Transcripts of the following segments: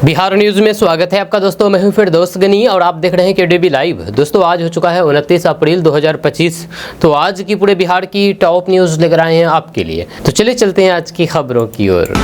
Bihar news में स्वागत है आपका दोस्तों। मैं हूं फिरदौस गनी और आप देख रहे हैं केडीबी लाइव। दोस्तों आज हो चुका है 29 अप्रैल 2025। तो आज की पूरे बिहार की टॉप न्यूज लेकर आए हैं आपके लिए। तो चलिए चलते हैं आज की खबरों की ओर।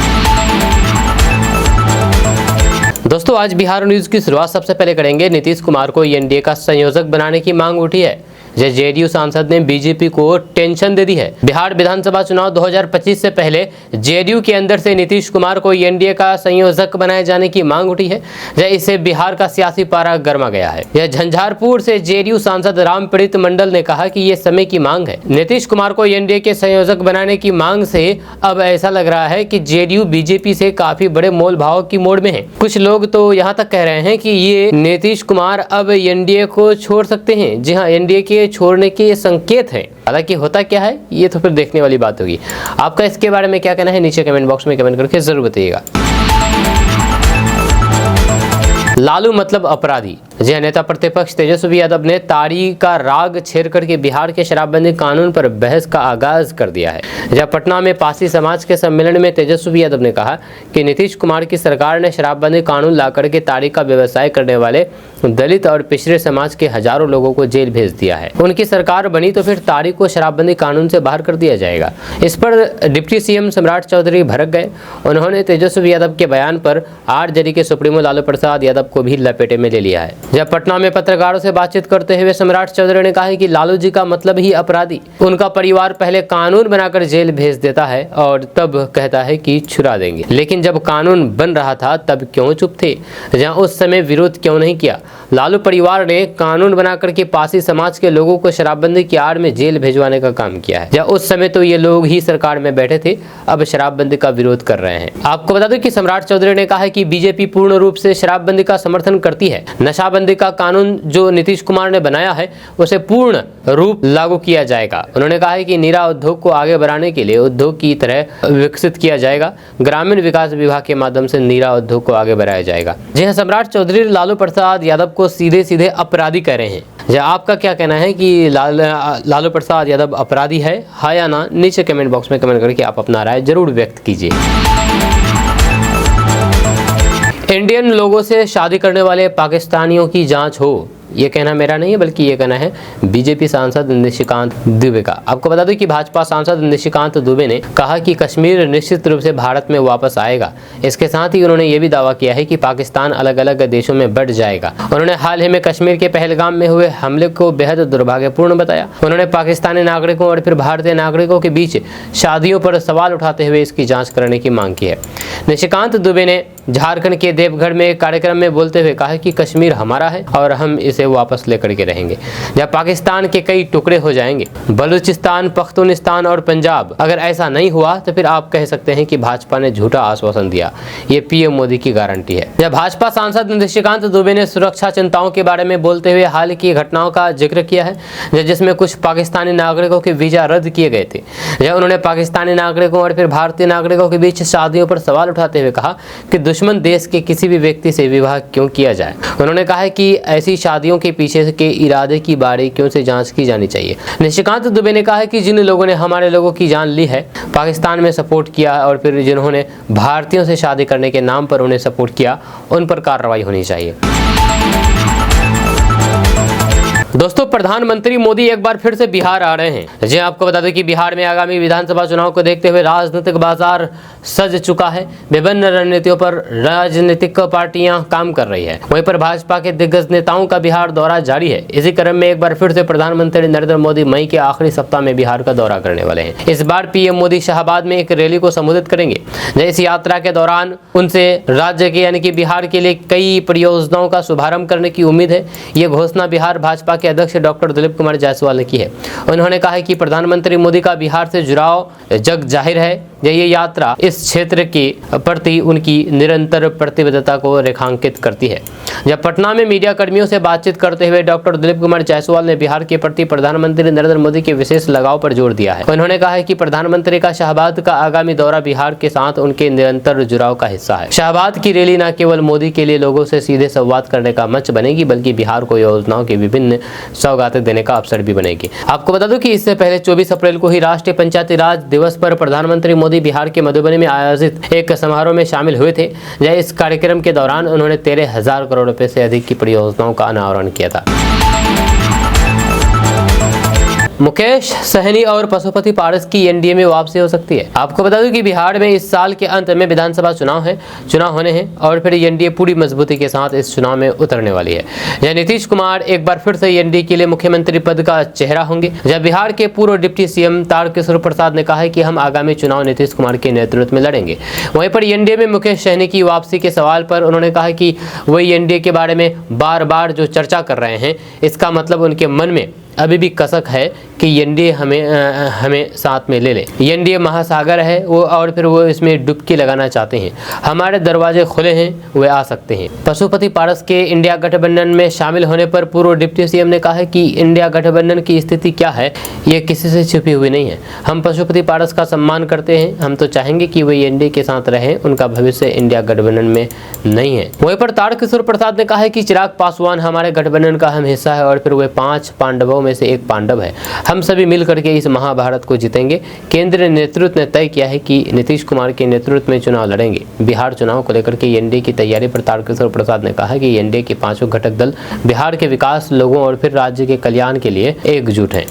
दोस्तों आज बिहार न्यूज की शुरुआत सबसे पहले करेंगे। नीतीश कुमार को एनडीए का संयोजक बनाने की मांग उठी है। जेडीयू सांसद ने बीजेपी को टेंशन दे दी है। बिहार विधानसभा चुनाव 2025 से पहले जेडीयू के अंदर से नीतीश कुमार को एनडीए का संयोजक बनाए जाने की मांग उठी है। इससे बिहार का सियासी पारा गर्मा गया है। यह झंझारपुर से जेडीयू सांसद रामप्रीत मंडल ने कहा कि ये समय की मांग है। नीतीश कुमार को एनडीए के संयोजक बनाने की मांग से अब ऐसा लग रहा है कि जेडीयू बीजेपी से काफी बड़े मोल भाव की मोड़ में है। कुछ लोग तो यहाँ तक कह रहे हैं कि ये नीतीश कुमार अब एनडीए को छोड़ सकते हैं। जी हाँ, एनडीए के छोड़ने के संकेत हैं। हालांकि होता क्या है ये तो फिर देखने वाली बात होगी। आपका इसके बारे में क्या कहना है नीचे कमेंट बॉक्स में कमेंट करके जरूर बताइएगा। लालू मतलब अपराधी। जी नेता प्रतिपक्ष तेजस्वी यादव ने ताड़ी का राग छेड़ करके बिहार के शराबबंदी कानून पर बहस का आगाज कर दिया है। जहां पटना में पासी समाज के सम्मेलन में तेजस्वी यादव ने कहा कि नीतीश कुमार की सरकार ने शराबबंदी कानून लाकर के ताड़ी का व्यवसाय करने वाले दलित और पिछड़े समाज के हजारों लोगों को जेल भेज दिया है। उनकी सरकार बनी तो फिर ताड़ी को शराबबंदी कानून से बाहर कर दिया जाएगा। इस पर डिप्टी सीएम सम्राट चौधरी भड़क गए। उन्होंने तेजस्वी यादव के बयान पर आरजेडी के सुप्रीमो लालू प्रसाद यादव को भी लपेटे में ले लिया है। जब पटना में पत्रकारों से बातचीत करते हुए सम्राट चौधरी ने कहा कि लालू जी का मतलब ही अपराधी। उनका परिवार पहले कानून बनाकर जेल भेज देता है और तब कहता है कि छुड़ा देंगे, लेकिन जब कानून बन रहा था तब क्यों चुप थे? जहां उस समय विरोध क्यों नहीं किया? लालू परिवार ने कानून बनाकर के पासी समाज के लोगों को शराबबंदी की आड़ में जेल भेजवाने का काम किया है। जहां उस समय तो ये लोग ही सरकार में बैठे थे, अब शराबबंदी का विरोध कर रहे हैं। आपको बता दें कि सम्राट चौधरी ने कहा कि बीजेपी पूर्ण रूप से शराबबंदी का समर्थन करती है। नशाबंदी का कानून जो नीतीश कुमार ने बनाया है उसे पूर्ण रूप लागू किया जाएगा। उन्होंने कहा है कि नीरा उद्योग को आगे बढ़ाने के लिए उद्योग की तरह विकसित किया जाएगा। ग्रामीण विकास विभाग के माध्यम से नीरा उद्योग को आगे बढ़ाया जाएगा। जी हाँ, सम्राट चौधरी लालू प्रसाद यादव को सीधे सीधे अपराधी कह रहे हैं। जी आपका क्या कहना है कि लालू प्रसाद यादव अपराधी है, हाँ या ना? नीचे कमेंट बॉक्स में कमेंट करके आप अपना राय जरूर व्यक्त कीजिए। इंडियन लोगों से शादी करने वाले पाकिस्तानियों की जांच हो, ये कहना मेरा नहीं है बल्कि ये कहना है बीजेपी सांसद निशिकांत दुबे का। आपको बता दें कि भाजपा सांसद निशिकांत दुबे ने कहा कि कश्मीर निश्चित रूप से भारत में वापस आएगा। इसके साथ ही उन्होंने ये भी दावा किया है कि पाकिस्तान अलग अलग देशों में बढ़ जाएगा। उन्होंने हाल ही में कश्मीर के पहलगाम में हुए हमले को बेहद दुर्भाग्यपूर्ण बताया। उन्होंने पाकिस्तानी नागरिकों और फिर भारतीय नागरिकों के बीच शादियों पर सवाल उठाते हुए इसकी जाँच करने की मांग की है। निशिकांत दुबे ने झारखंड के देवघर में एक कार्यक्रम में बोलते हुए कहा कि कश्मीर हमारा है और हम इसे वापस लेकर के रहेंगे। जब पाकिस्तान के कई टुकड़े हो जाएंगे, बलूचिस्तान, पख्तूनिस्तान और पंजाब, अगर ऐसा नहीं हुआ तो फिर आप कह सकते हैं कि भाजपा ने झूठा आश्वासन दिया। ये पीएम मोदी की गारंटी है। जब भाजपा सांसद निशिकांत दुबे ने सुरक्षा चिंताओं के बारे में बोलते हुए हाल की घटनाओं का जिक्र किया है जिसमें कुछ पाकिस्तानी नागरिकों के वीजा रद्द किए गए थे। जब उन्होंने पाकिस्तानी नागरिकों और फिर भारतीय नागरिकों के बीच शादियों पर सवाल उठाते हुए कहा कि दुश्मन देश के किसी भी व्यक्ति से विवाह क्यों किया जाए। उन्होंने कहा कि ऐसी शादियों के पीछे के इरादे की बारीकियों से जांच की जानी चाहिए। निशिकांत दुबे ने कहा कि जिन लोगों ने हमारे लोगों की जान ली है, पाकिस्तान में सपोर्ट किया और फिर जिन्होंने भारतीयों से शादी करने के नाम पर उन्हें सपोर्ट किया, उन पर कार्रवाई होनी चाहिए। दोस्तों प्रधानमंत्री मोदी एक बार फिर से बिहार आ रहे हैं। जी आपको बता दें कि बिहार में आगामी विधानसभा चुनाव को देखते हुए राजनीतिक बाजार सज चुका है। विभिन्न रणनीतियों पर राजनीतिक पार्टियां काम कर रही है। वहीं पर भाजपा के दिग्गज नेताओं का बिहार दौरा जारी है। इसी क्रम में एक बार फिर से प्रधानमंत्री नरेंद्र मोदी मई के आखिरी सप्ताह में बिहार का दौरा करने वाले हैं। इस बार पीएम मोदी शाहबाद में एक रैली को संबोधित करेंगे। इस यात्रा के दौरान उनसे राज्य के यानी कि बिहार के लिए कई परियोजनाओं का शुभारंभ करने की उम्मीद है। ये घोषणा बिहार भाजपा के अध्यक्ष डॉक्टर दिलीप कुमार जायसवाल ने की है। उन्होंने कहा है कि प्रधानमंत्री मोदी का बिहार से जुड़ाव जग जाहिर है। ये यात्रा इस क्षेत्र के प्रति उनकी निरंतर प्रतिबद्धता को रेखांकित करती है। जब पटना में मीडिया कर्मियों से बातचीत करते हुए डॉक्टर दिलीप कुमार जायसवाल ने बिहार के प्रति प्रधानमंत्री नरेंद्र मोदी के विशेष लगाव पर जोर दिया है। उन्होंने कहा है कि प्रधानमंत्री का शाहबाद का आगामी दौरा बिहार के साथ उनके निरंतर जुड़ाव का हिस्सा है। शाहबाद की रैली न केवल मोदी के लिए लोगों से सीधे संवाद करने का मंच बनेगी, बल्कि बिहार को योजनाओं के विभिन्न सौगातें देने का अवसर भी बनेगी। आपको बता दूं कि इससे पहले 24 अप्रैल को ही राष्ट्रीय पंचायती राज दिवस पर प्रधानमंत्री मोदी बिहार के मधुबनी में आयोजित एक समारोह में शामिल हुए थे। जहाँ इस कार्यक्रम के दौरान उन्होंने 13,000 करोड़ रुपए से अधिक की परियोजनाओं का अनावरण किया था। मुकेश सहनी और पशुपति पारस की एनडीए में वापसी हो सकती है। आपको बता दूं कि बिहार में इस साल के अंत में विधानसभा चुनाव होने हैं और फिर एनडीए पूरी मजबूती के साथ इस चुनाव में उतरने वाली है। जहां नीतीश कुमार एक बार फिर से एनडीए के लिए मुख्यमंत्री पद का चेहरा होंगे। जब बिहार के पूर्व डिप्टी सीएम तारकिशोर प्रसाद ने कहा है कि हम आगामी चुनाव नीतीश कुमार के नेतृत्व में लड़ेंगे। वहीं पर एनडीए में मुकेश सहनी की वापसी के सवाल पर उन्होंने कहा कि वही एनडीए के बारे में बार बार जो चर्चा कर रहे हैं, इसका मतलब उनके मन में अभी भी कसक है कि एनडीए हमें साथ में ले ले। एनडीए महासागर है वो, और फिर वो इसमें डुबकी लगाना चाहते हैं। हमारे दरवाजे खुले हैं, वे आ सकते हैं। पशुपति पारस के इंडिया गठबंधन में शामिल होने पर पूर्व डिप्टी सीएम ने कहा है कि इंडिया गठबंधन की स्थिति क्या है, ये किसी से छुपी हुई नहीं है। हम पशुपति पारस का सम्मान करते हैं। हम तो चाहेंगे कि वे एनडीए के साथ रहें। उनका भविष्य इंडिया गठबंधन में नहीं है। वहीं पर तारकिशोर प्रसाद ने कहा है कि चिराग पासवान हमारे गठबंधन का अहम हिस्सा है और फिर वे 5 पांडवों में से एक पांडव है। हम सभी मिलकर के इस महाभारत को जीतेंगे। केंद्रीय नेतृत्व ने तय किया है कि नीतीश कुमार के नेतृत्व में चुनाव लड़ेंगे। बिहार चुनाव को लेकर के एनडीए की तैयारी पर तारकिशोर प्रसाद ने कहा कि एनडीए के 5 घटक दल बिहार के विकास, लोगों और फिर राज्य के कल्याण के लिए एकजुट हैं।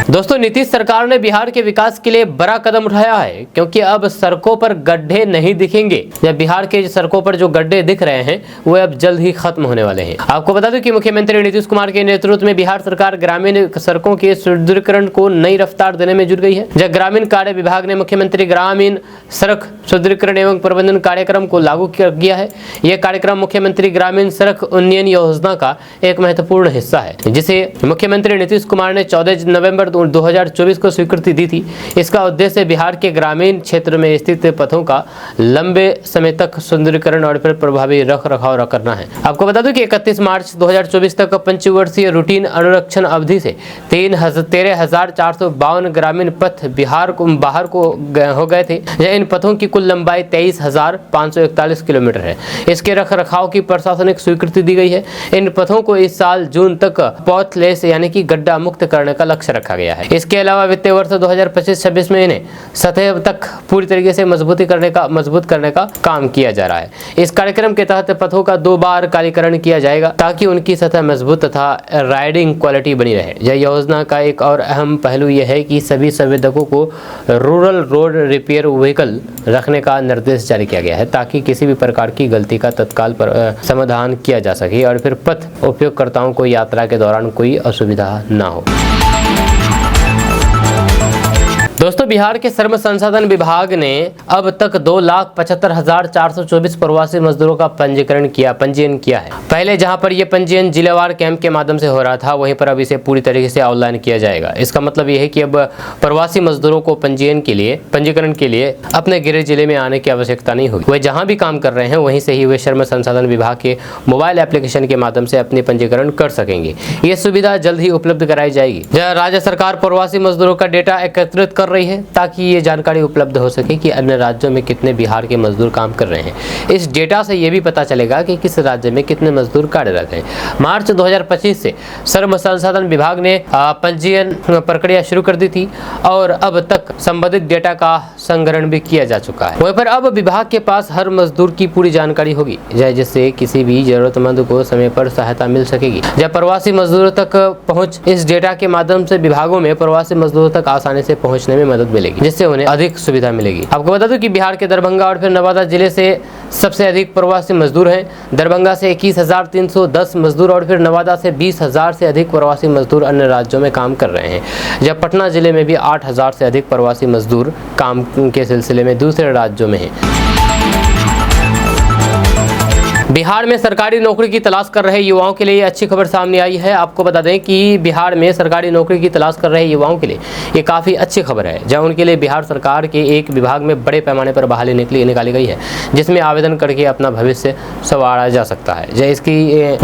दोस्तों, नीतीश सरकार ने बिहार के विकास के लिए बड़ा कदम उठाया है, क्योंकि अब सड़कों पर गड्ढे नहीं दिखेंगे। जब बिहार के सड़कों पर जो गड्ढे दिख रहे हैं वो अब जल्द ही खत्म होने वाले हैं। आपको बता दूं कि मुख्यमंत्री नीतीश कुमार के नेतृत्व में बिहार सरकार ग्रामीण सड़कों के सुदृढ़ीकरण को नई रफ्तार देने में जुट गई है। जब ग्रामीण कार्य विभाग ने मुख्यमंत्री ग्रामीण सड़क सुदृढ़ीकरण एवं प्रबंधन कार्यक्रम को लागू किया है। यह कार्यक्रम मुख्यमंत्री ग्रामीण सड़क उन्नयन योजना का एक महत्वपूर्ण हिस्सा है, जिसे मुख्यमंत्री नीतीश कुमार ने 14 नवंबर 2024 को स्वीकृति दी थी। इसका उद्देश्य बिहार के ग्रामीण क्षेत्र में स्थित पथों का लंबे समय तक सुंदरीकरण और फिर प्रभावी रख रखाव करना है। आपको बता दूं कि 31 मार्च 2024 तक पंचवर्षीय रूटीन अनुरक्षण अवधि से 13,452 ग्रामीण पथ बिहार को बाहर को हो गए थे। इन पथों की कुल लंबाई 23,541 किलोमीटर है। इसके रख रखाव की प्रशासनिक स्वीकृति दी गई है। इन पथों को इस साल जून तक पॉथलेस यानी कि गड्ढा मुक्त करने का लक्ष्य रखा गया है। इसके अलावा वित्तीय वर्ष 2025-26 में इन्हें सतह तक पूरी तरीके से मजबूत करने का काम किया जा रहा है। इस कार्यक्रम के तहत पथों का 2 बार कालीकरण किया जाएगा ताकि उनकी सतह मजबूत तथा राइडिंग क्वालिटी बनी रहे। यह योजना का एक और अहम पहलू यह है कि सभी संवेदकों को रूरल रोड रिपेयर व्हीकल रखने का निर्देश जारी किया गया है, ताकि किसी भी प्रकार की गलती का तत्काल समाधान किया जा सके और फिर पथ उपयोगकर्ताओं को यात्रा के दौरान कोई असुविधा न हो। दोस्तों, बिहार के श्रम संसाधन विभाग ने अब तक 2,75,424 प्रवासी मजदूरों का पंजीयन किया है। पहले जहां पर यह पंजीयन जिलेवार कैंप के माध्यम से हो रहा था, वहीं पर अब इसे पूरी तरीके से ऑनलाइन किया जाएगा। इसका मतलब यह है कि अब प्रवासी मजदूरों को पंजीकरण के लिए अपने गृह जिले में आने की आवश्यकता नहीं होगी। वे जहां भी काम कर रहे हैं वहीं से ही वे श्रम संसाधन विभाग के मोबाइल एप्लीकेशन के माध्यम से अपने पंजीकरण कर सकेंगे। ये सुविधा जल्द ही उपलब्ध कराई जाएगी। राज्य सरकार प्रवासी मजदूरों का डेटा एकत्रित कर रही है ताकि ये जानकारी उपलब्ध हो सके कि अन्य राज्यों में कितने बिहार के मजदूर काम कर रहे हैं। इस डेटा से ये भी पता चलेगा कि किस राज्य में कितने मजदूर कार्यरत हैं। मार्च 2025 से श्रम संसाधन विभाग ने पंजीयन प्रक्रिया शुरू कर दी थी और अब तक संबंधित डेटा का संग्रहण भी किया जा चुका है। वहीं पर अब विभाग के पास हर मजदूर की पूरी जानकारी होगी, जिससे किसी भी जरूरतमंद को समय पर सहायता मिल सकेगी। जब प्रवासी मजदूरों तक पहुँच इस डेटा के माध्यम से विभागों में प्रवासी मजदूरों तक आसानी से पहुँचने में मदद मिलेगी, जिससे उन्हें अधिक सुविधा मिलेगी। आपको बता दूं कि बिहार के दरभंगा और फिर नवादा जिले से सबसे अधिक प्रवासी मजदूर हैं। दरभंगा से 21,310 मजदूर और फिर नवादा से 20,000 से अधिक प्रवासी मजदूर अन्य राज्यों में काम कर रहे हैं। जब पटना जिले में भी 8,000 से अधिक प्रवासी मजदूर काम के सिलसिले में दूसरे राज्यों में हैं। बिहार में सरकारी नौकरी की तलाश कर रहे युवाओं के लिए अच्छी खबर सामने आई है। आपको बता दें कि बिहार में सरकारी नौकरी की तलाश कर रहे युवाओं के लिए ये काफ़ी अच्छी खबर है, जहां उनके लिए बिहार सरकार के एक विभाग में बड़े पैमाने पर बहाली निकाली गई है, जिसमें आवेदन करके अपना भविष्य संवारा जा सकता है।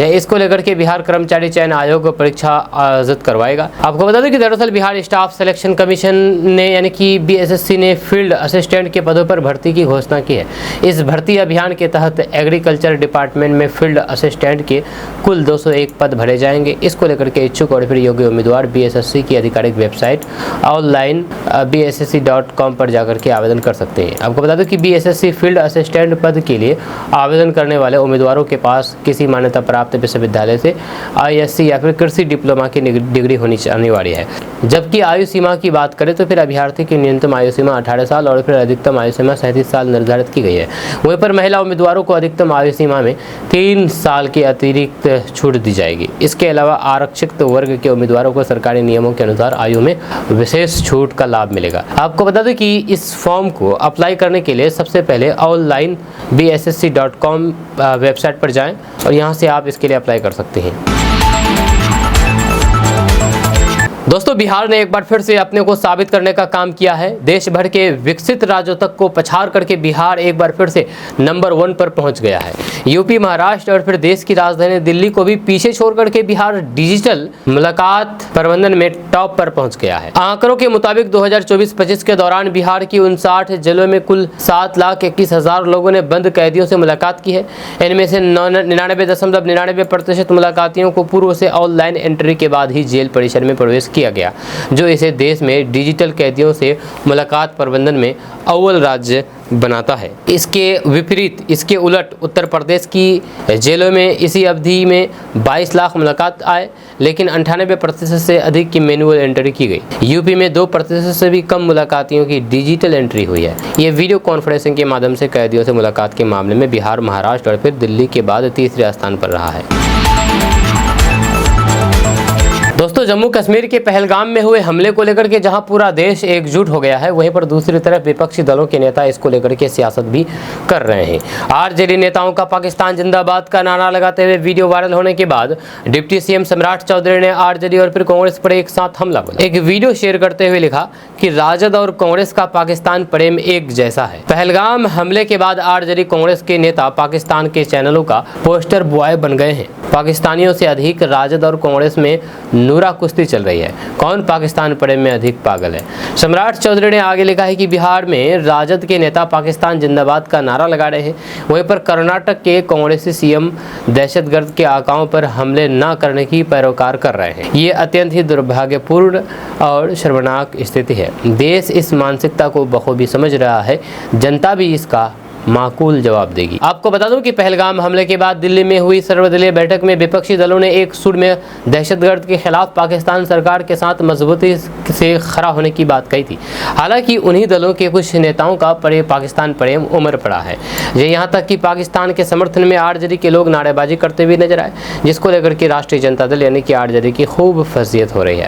इसको लेकर के बिहार कर्मचारी चयन आयोग परीक्षा आयोजित करवाएगा। आपको बता दें कि दरअसल बिहार स्टाफ सिलेक्शन कमीशन ने यानी कि BSSC ने फील्ड असिस्टेंट के पदों पर भर्ती की घोषणा की है। इस भर्ती अभियान के तहत एग्रीकल्चर डिपार्टमेंट में फील्ड असिस्टेंट के कुल 201 पद भरे जाएंगे। इसको लेकर के इच्छुक और फिर योग्य उम्मीदवार बीएसएससी की आधिकारिक वेबसाइट ऑनलाइन bssc.com पर जाकर के आवेदन कर सकते हैं। आपको बता दूं कि बीएसएससी फील्ड असिस्टेंट पद के लिए आवेदन करने वाले उम्मीदवारों के पास किसी मान्यता प्राप्त विश्वविद्यालय से ISc या फिर कृषि डिप्लोमा की डिग्री होनी अनिवार्य है। जबकि आयु सीमा की बात करें तो फिर अभ्यर्थी की न्यूनतम आयु सीमा 18 साल और फिर अधिकतम आयु सीमा 37 साल निर्धारित की गई है। वहीं पर महिला उम्मीदवारों को अधिकतम आयु सीमा में 3 साल की अतिरिक्त छूट दी जाएगी। इसके अलावा आरक्षित वर्ग के उम्मीदवारों को सरकारी नियमों के अनुसार आयु में विशेष छूट का लाभ मिलेगा। आपको बता दें कि इस फॉर्म को अप्लाई करने के लिए सबसे पहले ऑनलाइन bssc.com वेबसाइट पर जाएं और यहां से आप इसके लिए अप्लाई कर सकते हैं। दोस्तों, बिहार ने एक बार फिर से अपने को साबित करने का काम किया है। देश भर के विकसित राज्यों तक को पछाड़ करके बिहार एक बार फिर से नंबर 1 पर पहुंच गया है। यूपी, महाराष्ट्र और फिर देश की राजधानी दिल्ली को भी पीछे छोड़ करके बिहार डिजिटल मुलाकात प्रबंधन में टॉप पर पहुंच गया है। आंकड़ों के मुताबिक 2024-25 के दौरान बिहार की 59 जिलों में कुल 7,21,000 लोगों ने बंद कैदियों से मुलाकात की है। इनमें से 99.99% मुलाकातियों को पूर्व से ऑनलाइन एंट्री के बाद ही जेल परिसर में प्रवेश किया गया, जो इसे देश में डिजिटल कैदियों से मुलाकात प्रबंधन में अव्वल राज्य बनाता है। इसके विपरीत, इसके उलट उत्तर प्रदेश की जेलों में इसी अवधि में 22 लाख मुलाकात आए, लेकिन 98% से अधिक की मैनुअल एंट्री की गई। यूपी में 2% से भी कम मुलाकातियों की डिजिटल एंट्री हुई है। ये वीडियो कॉन्फ्रेंसिंग के माध्यम से कैदियों से मुलाकात के मामले में बिहार, महाराष्ट्र और फिर दिल्ली के बाद तीसरे स्थान पर रहा है। दोस्तों, जम्मू कश्मीर के पहलगाम में हुए हमले को लेकर के जहां पूरा देश एकजुट हो गया है, वहीं पर दूसरी तरफ विपक्षी दलों के नेता इसको लेकर के सियासत भी कर रहे हैं। आरजेडी नेताओं का पाकिस्तान जिंदाबाद का नारा लगाते हुए वीडियो वायरल होने के बाद डिप्टी सीएम सम्राट चौधरी ने आरजेडी और फिर कांग्रेस पर एक साथ हमला बोला। एक वीडियो शेयर करते हुए लिखा कि राजद और कांग्रेस का पाकिस्तान प्रेम एक जैसा है। पहलगाम हमले के बाद आरजेडी कांग्रेस के नेता पाकिस्तान के चैनलों का पोस्टर बॉय बन गए हैं। पाकिस्तानियों से अधिक राजद और कांग्रेस में नूरा कुश्ती चल रही है। कौन पाकिस्तान प्रेम में अधिक पागल है? सम्राट चौधरी ने आगे लिखा है कि बिहार में राजद के नेता पाकिस्तान जिंदाबाद का नारा लगा रहे हैं, वहीं पर कर्नाटक के कांग्रेसी सीएम दहशतगर्द के आकाओं पर हमले न करने की पैरोकार कर रहे हैं। ये अत्यंत ही दुर्भाग्यपूर्ण और शर्मनाक स्थिति है। देश इस मानसिकता को बखूबी समझ रहा है, जनता भी इसका माकूल जवाब देगी। आपको बता दूं कि पहलगाम हमले के बाद दिल्ली में हुई सर्वदलीय बैठक में विपक्षी दलों ने एक सुर में दहशतगर्द के खिलाफ पाकिस्तान सरकार के साथ मजबूती से खड़ा होने की बात कही थी। हालांकि उन्हीं दलों के कुछ नेताओं का पाकिस्तान प्रेम उमड़ पड़ा है। ये यहाँ तक कि पाकिस्तान के समर्थन में आरजेडी के लोग नारेबाजी करते हुए नजर आए, जिसको लेकर के राष्ट्रीय जनता दल यानी कि आरजेडी की खूब फजीयत हो रही है।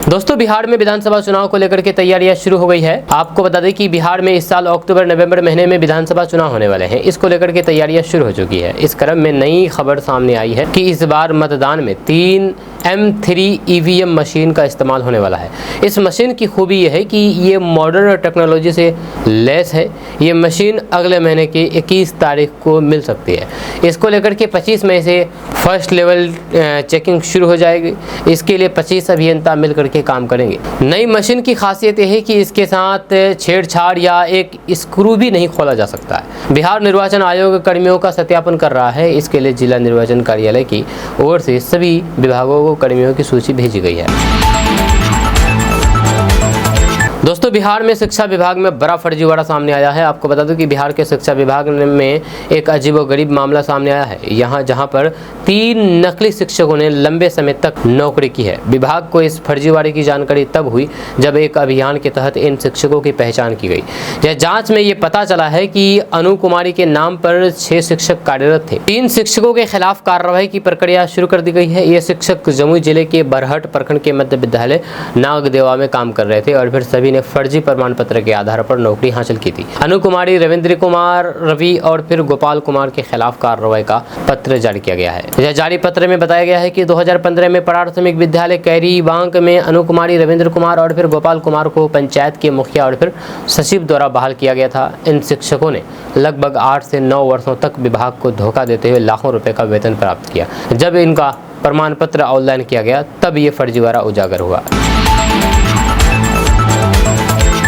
दोस्तों, बिहार में विधानसभा चुनाव को लेकर के तैयारियां शुरू हो गई है। आपको बता दें कि बिहार में इस साल अक्टूबर-नवंबर महीने में विधानसभा चुनाव होने वाले हैं। इसको लेकर के तैयारियां शुरू हो चुकी है। इस क्रम में नई खबर सामने आई है कि इस बार मतदान में 3 M3 EVM मशीन का इस्तेमाल होने वाला है। इस मशीन की खूबी यह है कि ये मॉडर्न टेक्नोलॉजी से लैस है। ये मशीन अगले महीने की 21 तारीख को मिल सकती है। इसको लेकर के 25 मई से फर्स्ट लेवल चेकिंग शुरू हो जाएगी। इसके लिए 25 अभियंता मिलकर के काम करेंगे। नई मशीन की खासियत यह है कि इसके साथ छेड़छाड़ या एक स्क्रू भी नहीं खोला जा सकता है। बिहार निर्वाचन आयोग कर्मियों का सत्यापन कर रहा है। इसके लिए जिला निर्वाचन कार्यालय की ओर से सभी विभागों को कर्मियों की सूची भेजी गई है। दोस्तों, बिहार में शिक्षा विभाग में बड़ा फर्जीवाड़ा सामने आया है। आपको बता दूं कि बिहार के शिक्षा विभाग में एक अजीबोगरीब मामला सामने आया है। जहां पर 3 नकली शिक्षकों ने लंबे समय तक नौकरी की है। विभाग को इस फर्जीवाड़े की जानकारी तब हुई जब एक अभियान के तहत इन शिक्षकों की पहचान की गई। यह जांच में ये पता चला है कि अनु कुमारी के नाम पर 6 शिक्षक कार्यरत थे। 3 शिक्षकों के खिलाफ कार्रवाई की प्रक्रिया शुरू कर दी गई है। ये शिक्षक जमुई जिले के बरहट प्रखंड के मध्य विद्यालय नागदेवा में काम कर रहे थे और फिर सभी ने फर्जी प्रमाण पत्र के आधार पर नौकरी हासिल की थी। अनु कुमारी, रविंद्र कुमार, रवि और फिर गोपाल कुमार के खिलाफ कार्रवाई का पत्र जारी किया गया है। यह जारी पत्र में बताया गया है कि 2015 में प्राथमिक विद्यालय कैरी बांक में अनु कुमारी, रविंद्र कुमार और फिर गोपाल कुमार को पंचायत के मुखिया और फिर सचिव द्वारा बहाल किया गया था। इन शिक्षकों ने लगभग 8 से 9 वर्षों तक विभाग को धोखा देते हुए लाखों रुपए का वेतन प्राप्त किया। जब इनका प्रमाण पत्र ऑनलाइन किया गया तब ये फर्जीवाड़ा उजागर हुआ।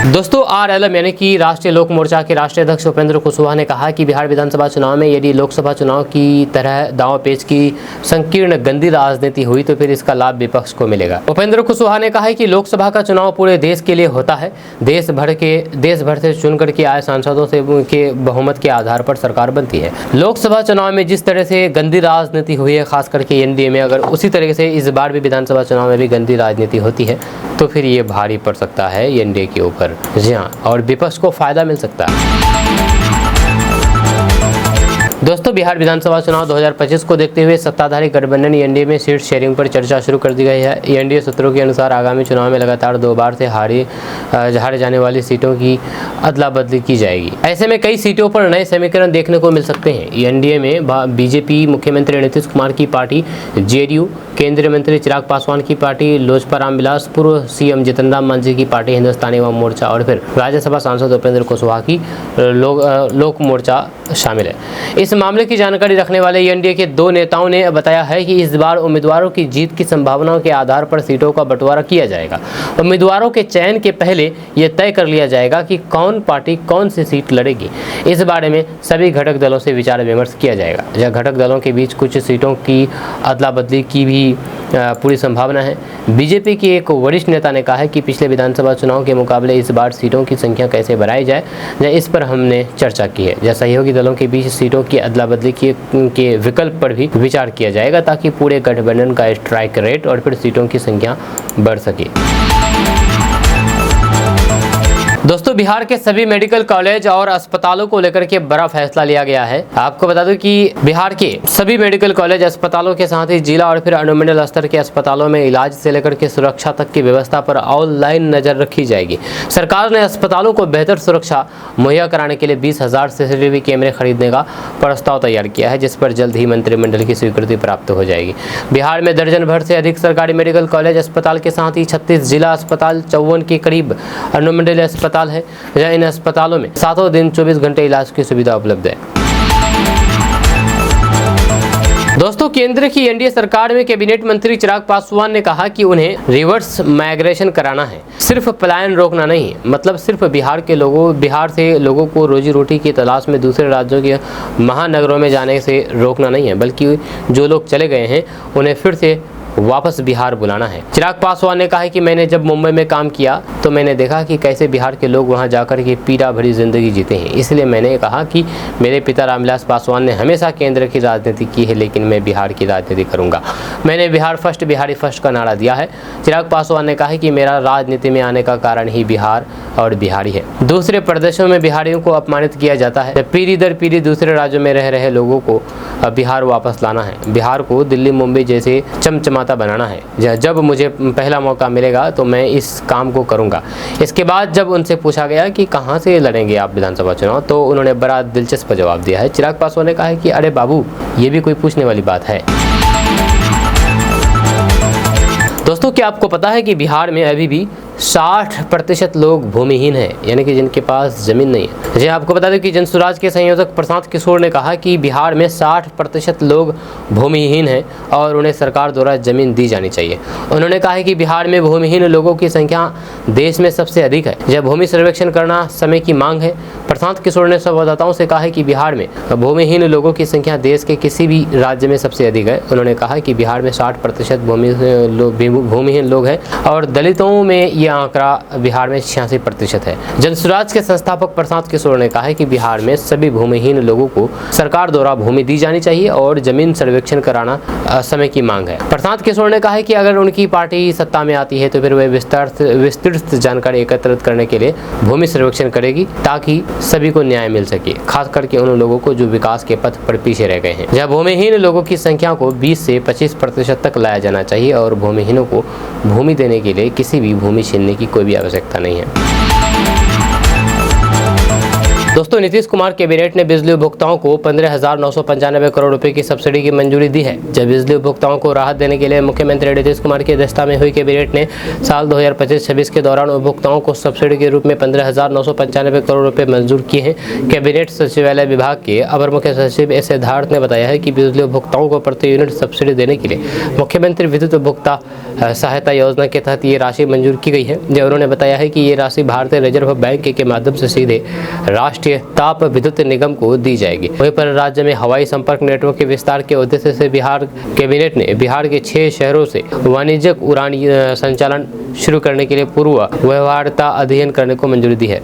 दोस्तों RLM यानी कि राष्ट्रीय लोक मोर्चा के राष्ट्रीय अध्यक्ष उपेंद्र कुशवाहा ने कहा कि बिहार विधानसभा चुनाव में यदि लोकसभा चुनाव की तरह दांव पेच की संकीर्ण गंदी राजनीति हुई तो फिर इसका लाभ विपक्ष को मिलेगा। उपेंद्र कुशवाहा ने कहा है कि लोकसभा का चुनाव पूरे देश के लिए होता है। देश भर से चुन करके आए सांसदों से के बहुमत के आधार पर सरकार बनती है। लोकसभा चुनाव में जिस तरह से गंदी राजनीति हुई है, खास करके NDA में, अगर उसी तरीके से इस बार भी विधानसभा चुनाव में भी गंदी राजनीति होती है तो फिर ये भारी पड़ सकता है NDA के ऊपर। जी हाँ, और विपक्ष को फायदा मिल सकता है। दोस्तों, बिहार विधानसभा चुनाव 2025 को देखते हुए सत्ताधारी गठबंधन NDA में सीट शेयरिंग पर चर्चा शुरू कर दी गई है। NDA सूत्रों के अनुसार आगामी चुनाव में लगातार 2 बार से हारे जाने वाली सीटों की अदला बदली की जाएगी। ऐसे में कई सीटों पर नए समीकरण देखने को मिल सकते हैं। NDA में बीजेपी मुख्यमंत्री नीतीश कुमार की पार्टी, JDU केंद्रीय मंत्री चिराग पासवान की पार्टी, लोजपा रामविलास, पूर्व CM जीतन राम मांझी की पार्टी हिंदुस्तानी अवाम मोर्चा और फिर राज्यसभा सांसद उपेंद्र कुशवाहा की लोक मोर्चा शामिल है। इस मामले की जानकारी रखने वाले NDA के 2 नेताओं ने बताया है कि इस बार उम्मीदवारों की जीत की संभावनाओं के आधार पर सीटों का बंटवारा किया जाएगा। उम्मीदवारों के चयन के पहले यह तय कर लिया जाएगा कि कौन पार्टी कौन सी सीट लड़ेगी। इस बारे में सभी घटक दलों से विचार विमर्श किया जाएगा। यह घटक दलों के बीच कुछ सीटों की अदला बदली की भी पूरी संभावना है। बीजेपी के एक वरिष्ठ नेता ने कहा है कि पिछले विधानसभा चुनाव के मुकाबले इस बार सीटों की संख्या कैसे बढ़ाई जाए, इस पर हमने चर्चा की है। सहयोगी दलों के बीच सीटों की अदला बदली के विकल्प पर भी विचार किया जाएगा ताकि पूरे गठबंधन का स्ट्राइक रेट और फिर सीटों की संख्या बढ़ सके। दोस्तों, बिहार के सभी मेडिकल कॉलेज और अस्पतालों को लेकर के बड़ा फैसला लिया गया है। आपको बता दूं कि बिहार के सभी मेडिकल कॉलेज अस्पतालों के साथ ही जिला और फिर अनुमंडल स्तर के अस्पतालों में इलाज से लेकर के सुरक्षा तक की व्यवस्था पर ऑनलाइन नजर रखी जाएगी। सरकार ने अस्पतालों को बेहतर सुरक्षा मुहैया कराने के लिए 20,000 CCTV कैमरे खरीदने का प्रस्ताव तैयार किया है, जिस पर जल्द ही मंत्रिमंडल की स्वीकृति प्राप्त हो जाएगी। बिहार में दर्जन भर से अधिक सरकारी मेडिकल कॉलेज अस्पताल के साथ ही 36 जिला अस्पताल, 54 के करीब अनुमंडल अस्पताल है। इन अस्पतालों में 7 दिन 24 घंटे इलाज की सुविधा उपलब्ध है। दोस्तों, केंद्र की NDA सरकार में कैबिनेट मंत्री चिराग पासवान ने कहा कि उन्हें रिवर्स माइग्रेशन कराना है, सिर्फ पलायन रोकना नहीं। मतलब सिर्फ बिहार से लोगों को रोजी रोटी की तलाश में दूसरे राज्यों के महानगरों में जाने से रोकना नहीं है, बल्कि जो लोग चले गए हैं उन्हें फिर से वापस बिहार बुलाना है। चिराग पासवान ने कहा है कि मैंने जब मुंबई में काम किया तो मैंने देखा कि कैसे बिहार के लोग वहां जाकर के पीड़ा भरी जिंदगी जीते हैं। इसलिए मैंने कहा कि मेरे पिता रामविलास पासवान ने हमेशा केंद्र की राजनीति की है, लेकिन मैं बिहार की राजनीति करूंगा। मैंने बिहार फर्स्ट, बिहारी फर्स्ट का नारा दिया है। चिराग पासवान ने कहा कि मेरा राजनीति में आने का कारण ही बिहार और बिहारी है। दूसरे प्रदेशों में बिहारियों को अपमानित किया जाता है। पीढ़ी दर पीढ़ी दूसरे राज्यों में रह रहे लोगों को बिहार वापस लाना है। बिहार को दिल्ली, मुंबई जैसे चमचमाता बनाना है। जब मुझे पहला मौका मिलेगा तो मैं इस काम को करूंगा। इसके बाद जब उनसे पूछा गया कि कहां से लड़ेंगे आप विधानसभा चुनाव, तो उन्होंने बड़ा दिलचस्प जवाब दिया है। चिराग पासवान ने कहा है कि अरे बाबू, ये भी कोई पूछने वाली बात है। दोस्तों, क्या आपको पता है कि बिहार में अभी भी 60% लोग भूमिहीन हैं, यानी कि जिनके पास जमीन नहीं है। जी, आपको बता दें कि जनसुराज के संयोजक प्रशांत किशोर ने कहा कि बिहार में 60% लोग भूमिहीन हैं और उन्हें सरकार द्वारा जमीन दी जानी चाहिए। उन्होंने कहा है कि बिहार में भूमिहीन लोगों की संख्या देश में सबसे अधिक है। यह भूमि सर्वेक्षण करना समय की मांग है। प्रशांत किशोर ने संवाददाताओं से कहा है कि बिहार में भूमिहीन लोगों की संख्या देश के किसी भी राज्य में सबसे अधिक है। उन्होंने कहा कि बिहार में 60% भूमिहीन लोग हैं और दलितों में यह आंकड़ा बिहार में 86% है। जनसुराज के संस्थापक प्रशांत किशोर ने कहा है कि बिहार में सभी भूमिहीन लोगों को सरकार द्वारा भूमि दी जानी चाहिए और जमीन सर्वेक्षण कराना समय की मांग है। प्रशांत किशोर ने कहा है कि अगर उनकी पार्टी सत्ता में आती है तो फिर वे विस्तृत जानकारी एकत्रित करने के लिए भूमि सर्वेक्षण करेगी ताकि सभी को न्याय मिल सके, खास करके उन लोगों को जो विकास के पथ पर पीछे रह गए हैं। जहाँ भूमिहीन लोगों की संख्या को 20 से 25% तक लाया जाना चाहिए और भूमिहीनों को भूमि देने के लिए किसी भी भूमि छीनने की कोई भी आवश्यकता नहीं है। दोस्तों, नीतीश कुमार कैबिनेट ने बिजली उपभोक्ताओं को 15,995 करोड़ रुपए की सब्सिडी की मंजूरी दी है। जब बिजली उपभोक्ताओं को राहत देने के लिए मुख्यमंत्री नीतीश कुमार की अध्यक्षता में हुई कैबिनेट ने साल 2025-26 के दौरान उपभोक्ताओं को सब्सिडी के रूप में 15,995 करोड़ रुपए मंजूर किए हैं। कैबिनेट सचिवालय विभाग के अपर मुख्य सचिव एस सिद्धार्थ ने बताया है कि बिजली उपभोक्ताओं को प्रति यूनिट सब्सिडी देने के लिए मुख्यमंत्री विद्युत उपभोक्ता सहायता योजना के तहत ये राशि मंजूर की गई है। उन्होंने बताया है कि ये राशि भारतीय रिजर्व बैंक के माध्यम से सीधे राष्ट्रीय ताप विद्युत निगम को दी जाएगी। वहीं पर राज्य में हवाई संपर्क नेटवर्क के विस्तार के उद्देश्य से बिहार कैबिनेट ने बिहार के 6 शहरों से वाणिज्यिक उड़ान संचालन शुरू करने के लिए पूर्व व्यवहार्यता अध्ययन करने को मंजूरी दी है।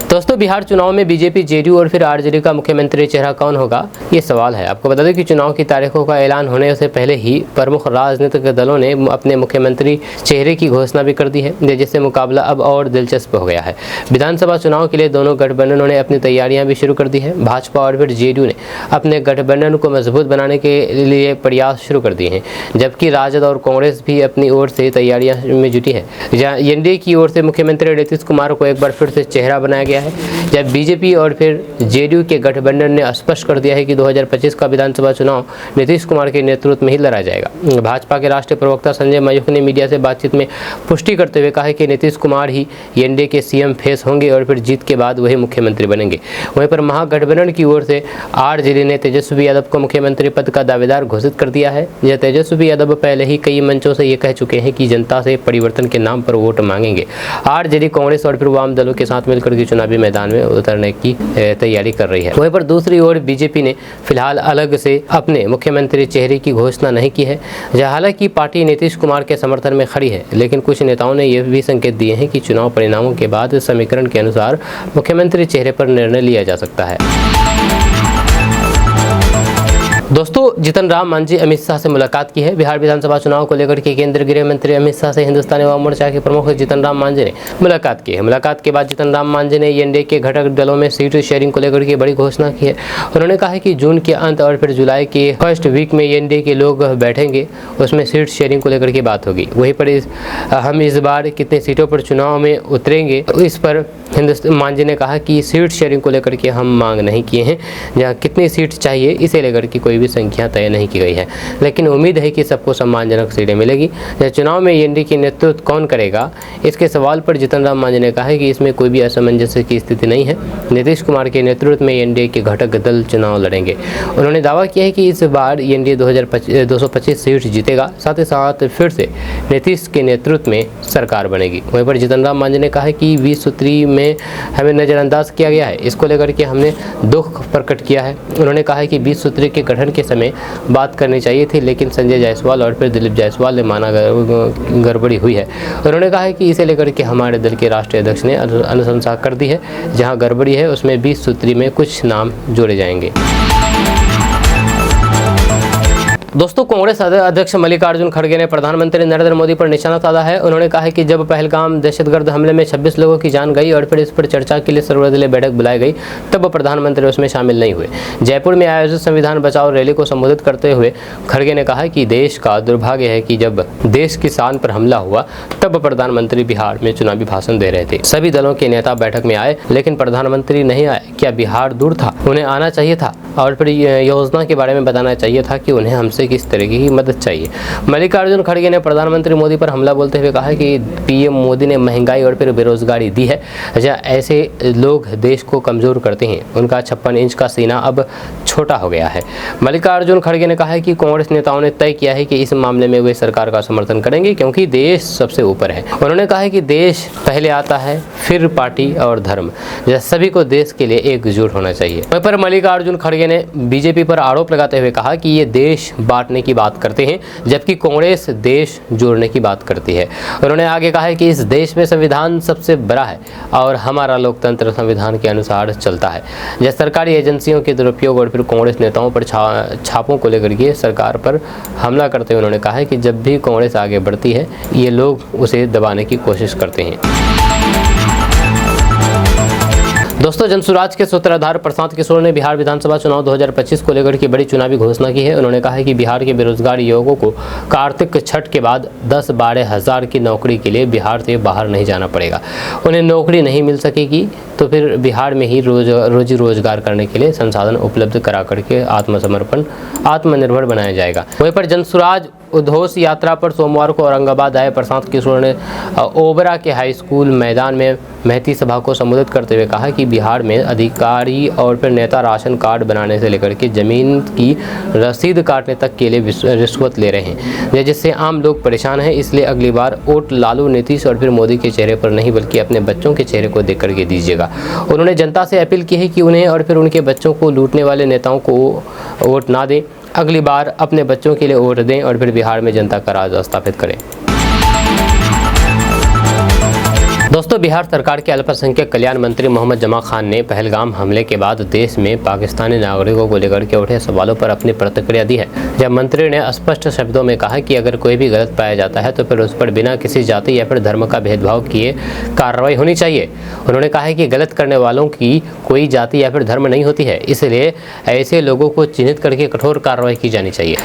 दोस्तों, बिहार चुनाव में बीजेपी, जेडीयू और फिर आरजेडी का मुख्यमंत्री चेहरा कौन होगा, ये सवाल है। आपको बता दें कि चुनाव की तारीखों का ऐलान होने से पहले ही प्रमुख राजनीतिक दलों ने अपने मुख्यमंत्री चेहरे की घोषणा भी कर दी है, जिससे मुकाबला अब और दिलचस्प हो गया है। विधानसभा चुनाव के लिए दोनों गठबंधनों ने अपनी तैयारियां भी शुरू कर दी है। भाजपा और फिर जेडीयू ने अपने गठबंधन को मजबूत बनाने के लिए प्रयास शुरू कर दिए हैं, जबकि राजद और कांग्रेस भी अपनी ओर से तैयारियां में जुटी है। जहाँ एनडीए की ओर से मुख्यमंत्री नीतीश कुमार को एक बार फिर से चेहरा बनाया गया है, जब बीजेपी और फिर जेडीयू के गठबंधन ने स्पष्ट कर दिया है कि 2025 का विधानसभा चुनाव नीतीश कुमार के नेतृत्व में ही लड़ा जाएगा। भाजपा के राष्ट्रीय प्रवक्ता संजय मयूख ने मीडिया से बातचीत में पुष्टि करते हुए कहा है कि नीतीश कुमार ही एनडीए के सीएम फेस होंगे और फिर जीत के बाद वही मुख्यमंत्री बनेंगे। वहीं पर महागठबंधन की ओर से आरजेडी ने तेजस्वी यादव को मुख्यमंत्री पद का दावेदार घोषित कर दिया है। यह तेजस्वी यादव पहले ही कई मंचों से ये कह चुके हैं कि जनता से परिवर्तन के नाम पर वोट मांगेंगे। आरजेडी, कांग्रेस और फिर वाम दलों के साथ मिलकर के चुनावी मैदान में उतरने की तैयारी कर रही है। वहीं पर दूसरी ओर बीजेपी ने फिलहाल अलग से अपने मुख्यमंत्री चेहरे की घोषणा नहीं की है। हालांकि पार्टी नीतीश कुमार के समर्थन में खड़ी है, लेकिन कुछ नेताओं ने यह भी संकेत दिए हैं कि चुनाव परिणामों के बाद समीकरण के अनुसार मुख्यमंत्री चेहरे पर निर्णय लिया जा सकता है। दोस्तों, जीतन राम मांझी अमित शाह से मुलाकात की है। बिहार विधानसभा चुनाव को लेकर के केंद्रीय गृह मंत्री अमित शाह से हिंदुस्तानी अवाम मोर्चा के प्रमुख जीतन राम मांझी ने मुलाकात की है। मुलाकात के बाद जीतन राम मांझी ने एनडीए के घटक दलों में सीट शेयरिंग को लेकर के बड़ी घोषणा की है। उन्होंने कहा है कि जून के अंत और फिर जुलाई के फर्स्ट वीक में एनडीए के लोग बैठेंगे, उसमें सीट शेयरिंग को लेकर के बात होगी। वहीं पर हम इस बार कितने सीटों पर चुनाव में उतरेंगे, इस पर मांझी ने कहा कि सीट शेयरिंग को लेकर के हम मांग नहीं किए हैं। जहाँ कितनी सीट चाहिए इसे लेकर के कोई भी संख्या तय नहीं की गई है, लेकिन उम्मीद है कि सबको सम्मानजनक सीटें मिलेगी। चुनाव में एनडीए की नेतृत्व कौन करेगा, इसके सवाल पर जीतन राम मांझी ने कहा है कि इसमें कोई भी असमंजस की स्थिति नहीं है। नीतीश कुमार के नेतृत्व में एनडीए के घटक दल चुनाव लड़ेंगे। उन्होंने दावा किया है कि इस बार एनडीए 225 सीट जीतेगा, साथ ही साथ फिर से नीतीश के नेतृत्व में सरकार बनेगी। वहीं पर जीतन राम मांझी ने कहा है कि 20 सूत्री में हमें नज़रअंदाज किया गया है, इसको लेकर के हमने दुख प्रकट किया है। उन्होंने कहा है कि 20 सूत्री के गठन के समय बात करनी चाहिए थी, लेकिन संजय जायसवाल और फिर दिलीप जायसवाल ने माना गड़बड़ी हुई है। उन्होंने कहा है कि इसे लेकर के हमारे दल के राष्ट्रीय अध्यक्ष ने अनुशंसा कर दी है। जहां गड़बड़ी है उसमें 20 सूत्री में कुछ नाम जोड़े जाएंगे। दोस्तों, कांग्रेस अध्यक्ष मल्लिकार्जुन खड़गे ने प्रधानमंत्री नरेंद्र मोदी पर निशाना साधा है। उन्होंने कहा है कि जब पहलगाम दहशतगर्द हमले में 26 लोगों की जान गई और फिर इस पर चर्चा के लिए सर्वदलीय बैठक बुलाई गई, तब प्रधानमंत्री उसमें शामिल नहीं हुए। जयपुर में आयोजित संविधान बचाओ रैली को संबोधित करते हुए खड़गे ने कहा कि देश का दुर्भाग्य है कि जब देश की शान पर हमला हुआ तब प्रधानमंत्री बिहार में चुनावी भाषण दे रहे थे। सभी दलों के नेता बैठक में आए, लेकिन प्रधानमंत्री नहीं आए। क्या बिहार दूर था? उन्हें आना चाहिए था और फिर योजना के बारे में बताना चाहिए था कि उन्हें हमसे किस तरह की मदद चाहिए। मल्लिकार्जुन खड़गे ने प्रधानमंत्री मोदी पर हमला बोलते हुए कहा कि पीएम मोदी ने महंगाई और फिर बेरोजगारी दी है। ऐसे लोग देश को कमजोर करते हैं। उनका 56 इंच का सीना अब छोटा हो गया है। मल्लिकार्जुन खड़गे ने कहा है कि कांग्रेस नेताओं ने तय किया है कि इस मामले में वे सरकार का समर्थन करेंगे, क्योंकि देश सबसे ऊपर है। उन्होंने कहा है कि देश पहले आता है, फिर पार्टी और धर्म। सभी को देश के लिए एकजुट होना चाहिए। वहीं पर मल्लिकार्जुन खड़गे ने बीजेपी पर आरोप लगाते हुए कहा कि ये देश बांटने की बात करते हैं, जबकि कांग्रेस देश जोड़ने की बात करती है। उन्होंने आगे कहा है कि इस देश में संविधान सबसे बड़ा है और हमारा लोकतंत्र संविधान के अनुसार चलता है। सरकारी एजेंसियों के दुरुपयोग और फिर कांग्रेस नेताओं पर छापों को लेकर के सरकार पर हमला करते हुए उन्होंने कहा है कि जब भी कांग्रेस आगे बढ़ती है ये लोग उसे दबाने की कोशिश करते हैं। दोस्तों, जनसुराज के सूत्रधार प्रशांत किशोर ने बिहार विधानसभा चुनाव 2025 को लेकर के बड़ी चुनावी घोषणा की है। उन्होंने कहा है कि बिहार के बेरोजगार युवकों को कार्तिक छठ के बाद 10-12 हज़ार की नौकरी के लिए बिहार से बाहर नहीं जाना पड़ेगा। उन्हें नौकरी नहीं मिल सकेगी तो फिर बिहार में ही रोजी रोजगार करने के लिए संसाधन उपलब्ध करा करके आत्मनिर्भर बनाया जाएगा। वहीं पर जनसुराज उद्घोष यात्रा पर सोमवार को औरंगाबाद आए प्रशांत किशोर ने ओबरा के हाई स्कूल मैदान में महती सभा को संबोधित करते हुए कहा कि बिहार में अधिकारी और फिर नेता राशन कार्ड बनाने से लेकर के जमीन की रसीद काटने तक के लिए रिश्वत ले रहे हैं, जिससे आम लोग परेशान हैं। इसलिए अगली बार वोट लालू, नीतीश और फिर मोदी के चेहरे पर नहीं बल्कि अपने बच्चों के चेहरे को देख करके दीजिएगा। उन्होंने जनता से अपील की है कि उन्हें और फिर उनके बच्चों को लूटने वाले नेताओं को वोट ना दें, अगली बार अपने बच्चों के लिए वोट दें और फिर बिहार में जनता का राज स्थापित करें। दोस्तों, बिहार सरकार के अल्पसंख्यक कल्याण मंत्री मोहम्मद जमा खान ने पहलगाम हमले के बाद देश में पाकिस्तानी नागरिकों को लेकर के उठे सवालों पर अपनी प्रतिक्रिया दी है। जब मंत्री ने स्पष्ट शब्दों में कहा कि अगर कोई भी गलत पाया जाता है तो फिर उस पर बिना किसी जाति या फिर धर्म का भेदभाव किए कार्रवाई होनी चाहिए। उन्होंने कहा है कि गलत करने वालों की कोई जाति या फिर धर्म नहीं होती है, इसलिए ऐसे लोगों को चिन्हित करके कठोर कार्रवाई की जानी चाहिए।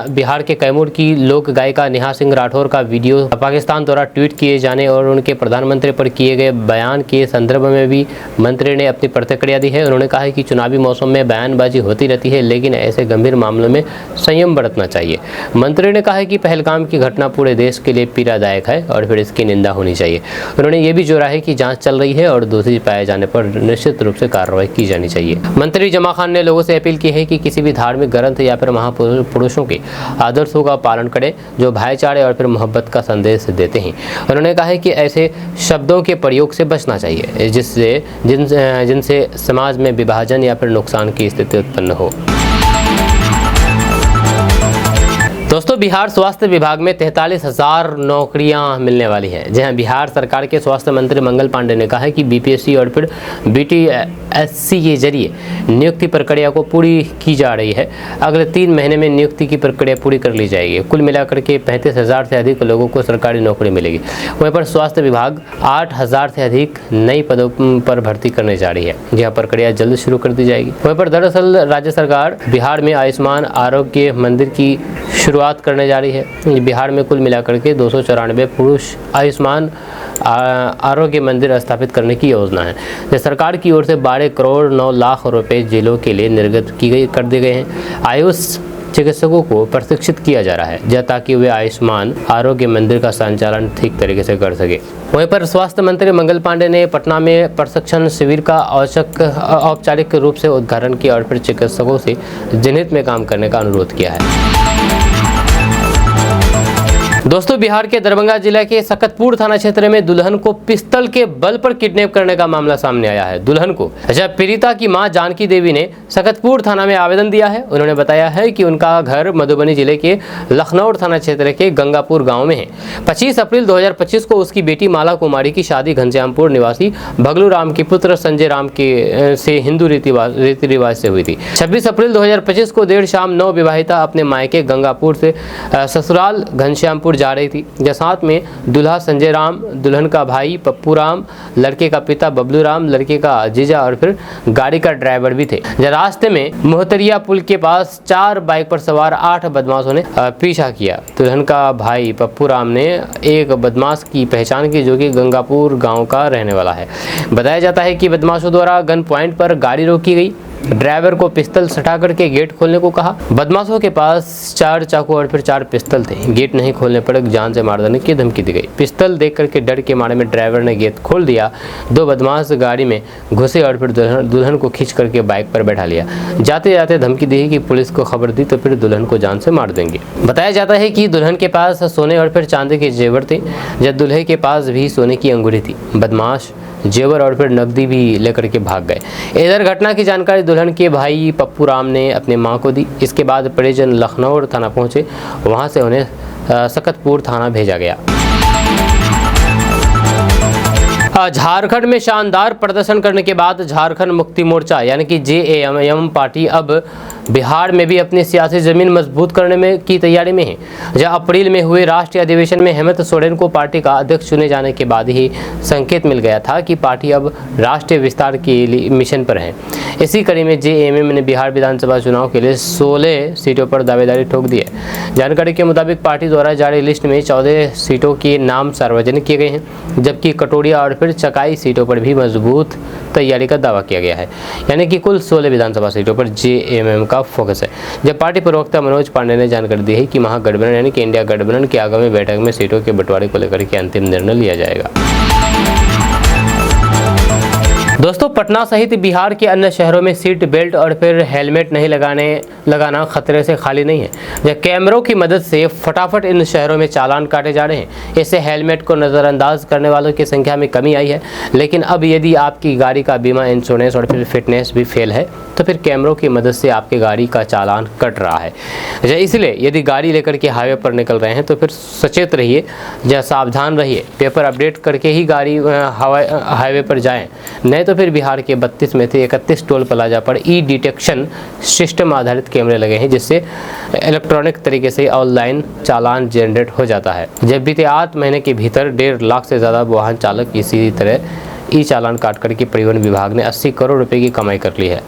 बिहार के कैमूर की लोक गायिका नेहा सिंह राठौर का वीडियो पाकिस्तान द्वारा ट्वीट किए जाने और उनके प्रधानमंत्री पर किए गए बयान के संदर्भ में भी मंत्री ने अपनी प्रतिक्रिया दी है। उन्होंने कहा है कि चुनावी मौसम में बयानबाजी होती रहती है, लेकिन ऐसे गंभीर मामलों में संयम बरतना चाहिए। मंत्री ने कहा है कि पहलगाम की घटना पूरे देश के लिए पीड़ादायक है और फिर इसकी निंदा होनी चाहिए। उन्होंने ये भी जोड़ा है कि जांच चल रही है और दोषी पाए जाने पर निश्चित रूप से कार्रवाई की जानी चाहिए। मंत्री जमा खान ने लोगों से अपील की है कि किसी भी धार्मिक ग्रंथ या फिर महापुरुषों के आदर्शों का पालन करें जो भाईचारे और फिर मोहब्बत का संदेश देते हैं। उन्होंने कहा है कि ऐसे शब्दों के प्रयोग से बचना चाहिए जिनसे समाज में विभाजन या फिर नुकसान की स्थिति उत्पन्न हो। दोस्तों, बिहार स्वास्थ्य विभाग में 43,000 नौकरियां मिलने वाली हैं। जहां बिहार सरकार के स्वास्थ्य मंत्री मंगल पांडे ने कहा है कि बीपीएससी और फिर बीटीएससी के जरिए नियुक्ति प्रक्रिया को पूरी की जा रही है। अगले 3 महीने में नियुक्ति की प्रक्रिया पूरी कर ली जाएगी। कुल मिलाकर के 35,000 से अधिक लोगों को सरकारी नौकरी मिलेगी। वहीं पर स्वास्थ्य विभाग 8,000 से अधिक नई पदों पर भर्ती करने जा रही है। यह प्रक्रिया जल्द शुरू कर दी जाएगी। वहीं पर दरअसल राज्य सरकार बिहार में आयुष्मान आरोग्य मंदिर की शुरुआत करने जा रही है। बिहार में कुल मिलाकर के 294 पुरुष आयुष्मान आरोग्य मंदिर स्थापित करने की योजना है। सरकार की ओर से 12 करोड़ 9 लाख रुपए जिलों के लिए निर्गत कर दिए गए हैं। आयुष चिकित्सकों को प्रशिक्षित किया जा रहा है ताकि वे आयुष्मान आरोग्य मंदिर का संचालन ठीक तरीके से कर सके। वहीं पर स्वास्थ्य मंत्री मंगल पांडे ने पटना में प्रशिक्षण शिविर का औपचारिक रूप से उद्घाटन किया और फिर चिकित्सकों से जनहित में काम करने का अनुरोध किया है। दोस्तों, बिहार के दरभंगा जिला के सकतपुर थाना क्षेत्र में दुल्हन को पिस्तल के बल पर किडनैप करने का मामला सामने आया है। दुल्हन को जब पीड़िता की मां जानकी देवी ने सकतपुर थाना में आवेदन दिया है। उन्होंने बताया है कि उनका घर मधुबनी जिले के लखनऊ थाना क्षेत्र के गंगापुर गांव में है। 25 अप्रैल 2025 को उसकी बेटी माला कुमारी की शादी घनश्यामपुर निवासी भगलू राम के पुत्र संजय राम के से हिंदू रीति रिवाज से हुई थी। 26 अप्रैल 2025 को देर शाम नवविवाहिता अपने मायके गंगापुर से ससुराल घनश्यामपुर जा रही थी। जब साथ में दूल्हा संजय राम, दुल्हन का भाई पप्पू राम, लड़के का पिता बबलू राम, लड़के का जीजा और फिर गाड़ी का ड्राइवर भी थे। जब रास्ते में मोहतरिया पुल के पास 4 बाइक पर सवार 8 बदमाशों ने पीछा किया। दुल्हन का भाई पप्पू राम ने एक बदमाश की पहचान की जो कि गंगापुर गांव का रहने वाला है। बताया जाता है कि बदमाशों द्वारा गन पॉइंट पर गाड़ी रोकी गई। ड्राइवर को पिस्तल सटा करके गेट खोलने को कहा। बदमाशों के पास 4 चाकू और फिर 4 पिस्तल थे। गेट नहीं खोलने पर जान से मार देने की धमकी दी गई। पिस्तल देख करके डर के मारे में ड्राइवर ने गेट खोल दिया। 2 बदमाश गाड़ी में घुसे और फिर दुल्हन को खींच करके बाइक पर बैठा लिया। जाते जाते धमकी दी कि पुलिस को खबर दी तो फिर दुल्हन को जान से मार देंगे। बताया जाता है कि दुल्हन के पास सोने और फिर चांदी के जेवर थे, जब दूल्हे के पास भी सोने की अंगूठी थी। बदमाश जेवर और फिर नकदी भी लेकर के भाग गए। इधर घटना की जानकारी दुल्हन के भाई पप्पू राम ने अपने मां को दी। इसके बाद परिजन लखनऊ थाना पहुंचे। वहां से उन्हें सकतपुर थाना भेजा गया। झारखंड में शानदार प्रदर्शन करने के बाद झारखंड मुक्ति मोर्चा यानी कि जेएमएम पार्टी अब बिहार में भी अपनी सियासी जमीन मजबूत करने में की तैयारी में है। जहां अप्रैल में हुए राष्ट्रीय अधिवेशन में हेमंत सोरेन को पार्टी का अध्यक्ष चुने जाने के बाद ही संकेत मिल गया था कि पार्टी अब राष्ट्रीय विस्तार के मिशन पर है। इसी कड़ी में जेएमएम ने बिहार विधानसभा चुनाव के लिए 16 सीटों पर दावेदारी ठोक दी है। जानकारी के मुताबिक पार्टी द्वारा जारी लिस्ट में 14 सीटों के नाम सार्वजनिक किए गए हैं, जबकि कटोरिया और फिर चकाई सीटों पर भी मजबूत तैयारी का दावा किया गया है। यानी कि कुल 16 विधानसभा सीटों पर जेएमएम का फोकस है। जब पार्टी प्रवक्ता मनोज पांडे ने जानकारी दी है कि महागठबंधन यानी कि इंडिया गठबंधन की आगामी बैठक में सीटों के बंटवारे को लेकर के अंतिम निर्णय लिया जाएगा। दोस्तों, पटना सहित बिहार के अन्य शहरों में सीट बेल्ट और फिर हेलमेट नहीं लगाना खतरे से खाली नहीं है। जब कैमरों की मदद से फटाफट इन शहरों में चालान काटे जा रहे हैं। इससे हेलमेट को नज़रअंदाज करने वालों की संख्या में कमी आई है। लेकिन अब यदि आपकी गाड़ी का बीमा, इंश्योरेंस और फिर फिटनेस भी फेल है तो फिर कैमरों की मदद से आपकी गाड़ी का चालान कट रहा है। इसलिए यदि गाड़ी लेकर के हाईवे पर निकल रहे हैं तो फिर सचेत रहिए, या सावधान रहिए। पेपर अपडेट करके ही गाड़ी हाईवे पर जाएं, नहीं तो फिर बिहार के 32 में से 31 टोल प्लाजा पर ई डिटेक्शन सिस्टम आधारित कैमरे लगे हैं, जिससे इलेक्ट्रॉनिक तरीके से ऑनलाइन चालान जनरेट हो जाता है। जब बीते 8 महीने के भीतर 1.5 लाख से ज़्यादा वाहन चालक इसी तरह ई चालान काट करके परिवहन विभाग ने 80 करोड़ रुपए की कमाई कर ली है।